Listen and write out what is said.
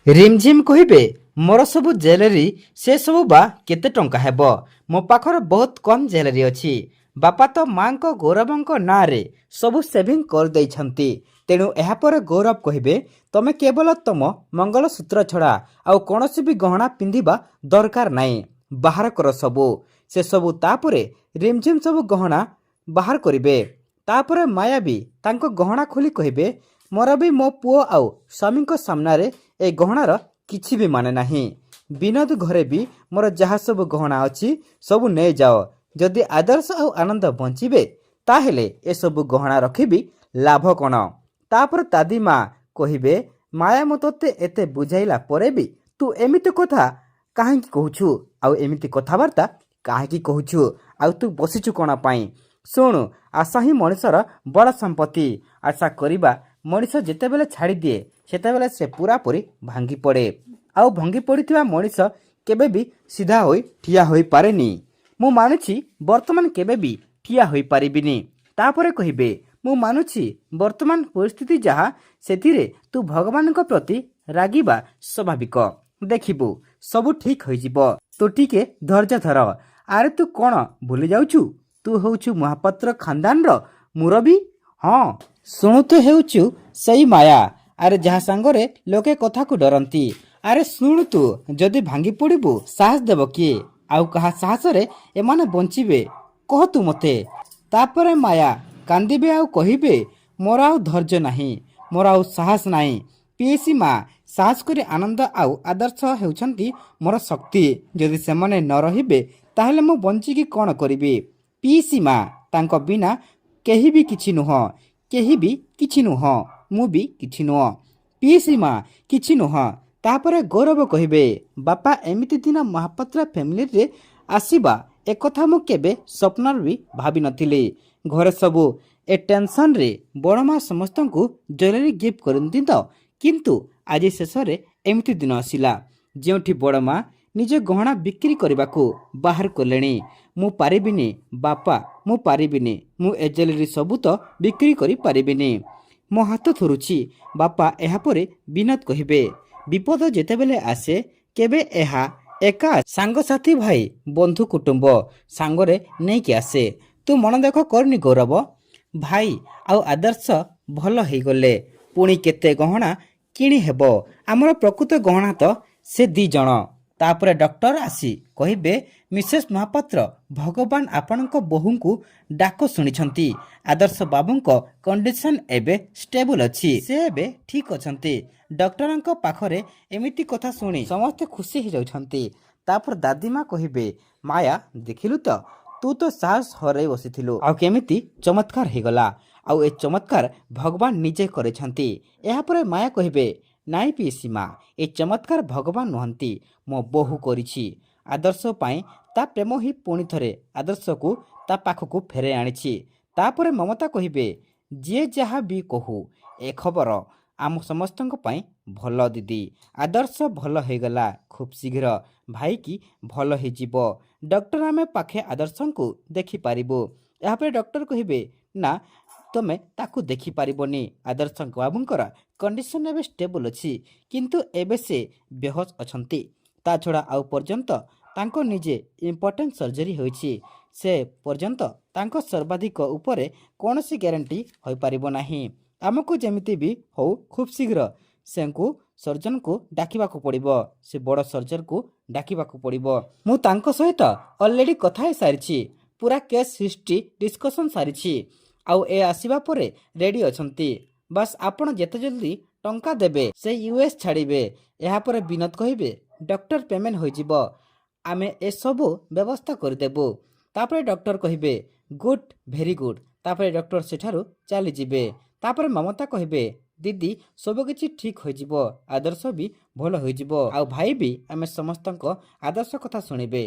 रिमझिम कहिबे मोर सबु ज्वेलरी से सबु बा केते टंका हेबो। मो पाखर बहुत कम ज्वेलरी अछि। बापा तो माँ को गौरवंक ना रे सबु सेविंग कर दैछंती। तेणु एहा पर गौरव कहिबे तमे केवल तम मंगलसूत्र छड़ा आउ कोनोसी भी गहना पिंधिबा दरकार नाही। बाहर कर सबु से सबु तापरे रिमझिम सबु गहना बाहर करिबे। तापरे माया भी तांको गहना खोली कहिबे मोर भी मो पुओ आउ स्वामी सामने ए गहनार किछि भी माने नाही। विनोद घरे भी मोर जहा सब गहना अछि सबु नै जाओ। जदि आदर्श आउ आनंद बंचिबे ताहेले ए सबु गहना रखिबी लाभ कोन। तापर दादी माँ कहिबे माया मतते एते बुझाइला परे भी तू एमिति कथा काहे कहूछु आउ एमिति कथाबार्ता काहे कहूछु आउ तू बसिछु कोन पाई। शुणु आशा ही मनुष्यर बड़ संपत्ति। आशा करिबा मनुष्य जेतेबेले छाड़ी दिए सेतेबेले से पूरापूरी भांगी पड़े। आउ भांगी पड़िथिबा मनुष्य केबे भी सीधा होई ठिया होई पारेनी। मु मानुछि वर्तमान केबे भी ठिया होई पारिबिनी। तापरे कहिबे मु मानुछि वर्तमान परिस्थिति जहा सेतिरे तू भगवान को प्रति रागिबा स्वाभाविक। देखिबु सबु ठीक होई जिवो। तू टिके धैर्य धर। आरे तू कोन भूली जाउछु तू होउछु महापात्र खानदान रो मुरबी। हाँ शुणु तू हेउछु सही माया। आरे जहा सांगरे लोके कथा को डरंती। आरे शुणु तू जदि भांगी पड़िबु साहस देव किए आउ कहा साहस रे एमाने बंचिबे कह तू मते। तापरे माया कांदिबे आउ कहिबे मोर आउ धैर्य नाही मोर आउ साहस नाही। पीएसी माँ साहस करी आनंद आउ आदर्श हेउछंती मोर शक्ति। जदि सेमाने न रहिबे ताहेले मु बंचिकी कोन करिबी। पीएसी माँ तांको बिना केही भी किछि नुह केही भी किछि नुह मु भी किछि नुह। पीएसी माँ किछि नुह। तापरे गौरव कहिबे बापा एमिति दिन महापात्र फैमिली रे आसीबा एकथा मु केबे स्वप्न भी भाबी नथिले। घरे सबु ए टेंशन रे बड़ माँ समस्त को ज्वेलरी गिफ्ट करती तो किंतु आज शेष रे एमिति दिन आसिला जेउठी बड़ माँ निजे गहना बिक्री करने को बाहर कलेनी। मु पारिबिनी बापा मु पारिबिनी मु ए ज्वेलरी सबु तो बिक्री करि पारिबिनी। मो हाथ थरुछि बापा। एहापरे विनोद कहिबे विपद जेतेबेले आसे केबे एहा एका सांग साथी भाई बंधु कुटुंब सांगरे नहीं कि आसे। तू मन देख करनी गौरव भाई आउ आदर्श भल हो गले पुणी केते गहना किणी हेबो। आमर प्रकृत गहना तो से दी जण। तापरे डॉक्टर आसी कहिबे मिसेस महापात्र भगवान आपणक बोहू को डाक शुणिछंती। आदर्श बाबूंक कंडीशन एबे स्टेबल अछि से एबे ठीक अछंती। डॉक्टरंक पाखरे एमिति कथा शुणी समस्त खुशी हो जाउछंती। तापर दादी माँ कहिबे माया देखिलु तो तू तो साहस हरै बसिथिलु आउ केमिति चमत्कार हो गला आउ ए चमत्कार भगवान निजे करेछंती। एहा परे माया कहिबे नाई पीसी माँ ए चमत्कार भगवान नुहंती मो बोहू करिछि। आदर्श पाई ता प्रेम ही पुणी थरे आदर्श को ता पाखकू फेरे आनिछि। तापरे ममता कहिबे जे जहा भी कहू ए खबर आम समस्तंक पाई भल दीदी। आदर्श भल हो गला खूब शीघ्र भाई की भल हो जिवो। डॉक्टर आमे पाखे आदर्श को देखि पारिबो। एहा परे डॉक्टर कहिबे ना तमे ताकू देखि पारिबोनी। आदर्श बाबूंकर कंडीशन एबे स्टेबल अछि किंतु एबे से बेहोश अछंती। ता छड़ा आउ पर्यंत तांको निजे इम्पोर्टेंट सर्जरी होइछि से पर्यंत तांको सर्वाधिक उपरे कोनोसी ग्यारंटी होई पारिबो नाही। आमको जेमिति भी हो खूब शीघ्र सेंकु सर्जन को डाकिबाकू पड़िबो। से बड़ सर्जन को डाकिबाकू पड़िबो। मु तांको सहित ऑलरेडी कथा हे सारिछि पूरा केस हिस्ट्री डिस्कशन सारिछि आउ ए आसीबा परे रेडी अछंती। बस आपण जेते जल्दी टंका देबे से यूएस छाड़िबे। एहा परे विनोद कहिबे डॉक्टर पेमेंट होई जिवो आमे ए सबु व्यवस्था कर देबो। तापरे डॉक्टर कहिबे गुड भेरी गुड। तापरे डॉक्टर सेठारु चली जिबे। तापरे ममता कहिबे दीदी सब किछि ठीक हो जिवो आदर्श भी भल हो जिवो आउ भाई भी आमे समस्तंक आदर्श कथा सुनिबे।